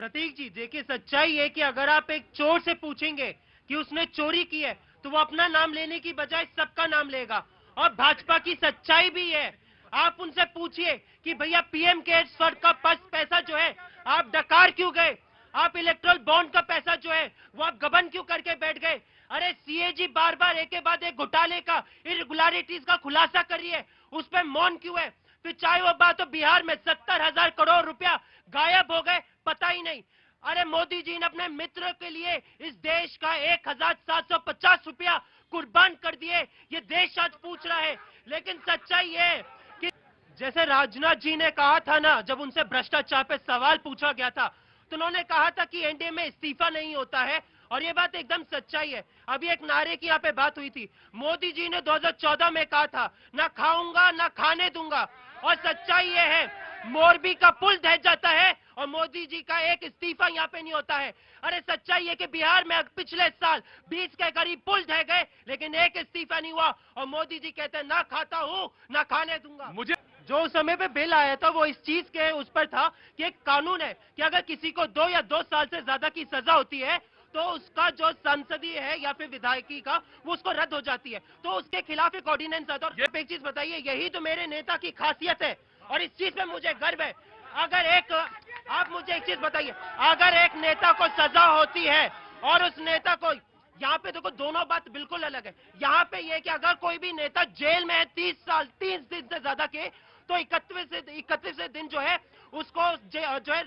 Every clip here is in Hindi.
प्रतीक जी देखिए, सच्चाई है कि अगर आप एक चोर से पूछेंगे कि उसने चोरी की है तो वो अपना नाम लेने की बजाय सबका नाम लेगा। और भाजपा की सच्चाई भी है, आप उनसे पूछिए कि भैया पीएम केयर्स फंड का पैसा जो है आप डकार क्यों गए, आप इलेक्ट्रल बॉन्ड का पैसा जो है वो आप गबन क्यों करके बैठ गए। अरे सीएजी बार बार एक के बाद एक घोटाले का, इरेगुलरिटीज का खुलासा कर रही है, उस पर मौन क्यों है। फिर चाहे वो बात हो बिहार में 70,000 करोड़ रुपया गायब हो गए, पता ही नहीं। अरे मोदी जी ने अपने मित्र के लिए इस देश का 1,750 रुपया कुर्बान कर दिए, ये देश आज पूछ रहा है। लेकिन सच्चाई है कि जैसे राजनाथ जी ने कहा था ना, जब उनसे भ्रष्टाचार पे सवाल पूछा गया था तो उन्होंने कहा था कि एनडीए में इस्तीफा नहीं होता है, और ये बात एकदम सच्चाई है। अभी एक नारे की यहाँ पे बात हुई थी, मोदी जी ने 2014 में कहा था ना खाऊंगा ना खाने दूंगा, और सच्चाई ये है मोरबी का पुल ढह जाता है और मोदी जी का एक इस्तीफा यहाँ पे नहीं होता है। अरे सच्चाई है कि बिहार में पिछले साल 20 के करीब पुल ढह गए लेकिन एक इस्तीफा नहीं हुआ, और मोदी जी कहते हैं ना खाता हूँ ना खाने दूंगा। मुझे जो समय पे बिल आया था वो इस चीज के उस पर था कि एक कानून है कि अगर किसी को 2 या 2 साल से ज्यादा की सजा होती है तो उसका जो संसदीय है या फिर विधायकी का वो उसको रद्द हो जाती है, तो उसके खिलाफ एक ऑर्डिनेंस आता है। और एक चीज बताइए, यही तो मेरे नेता की खासियत है और इस चीज पे मुझे गर्व है। अगर एक आप मुझे एक चीज बताइए, अगर एक नेता को सजा होती है और उस नेता को, यहाँ पे देखो दोनों बात बिल्कुल अलग है। यहाँ पे ये कि अगर कोई भी नेता जेल में है 30 साल 30 दिन से ज्यादा के, तो 31 दिन जो है उसको जो है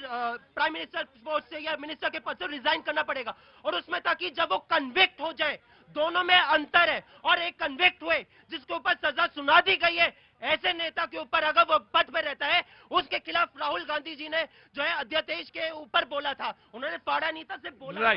प्राइम मिनिस्टर पोस्ट से या मिनिस्टर के पद से रिजाइन करना पड़ेगा। और उसमें ताकि जब वो कन्विक्ट हो जाए, दोनों में अंतर है। और एक कन्विक्ट हुए जिसके ऊपर सजा सुना दी गई है, ऐसे नेता के ऊपर अगर वो पद पे रहता है, उसके खिलाफ राहुल गांधी जी ने जो है अध्यादेश के ऊपर बोला था, उन्होंने फाड़ा नीता से बोला।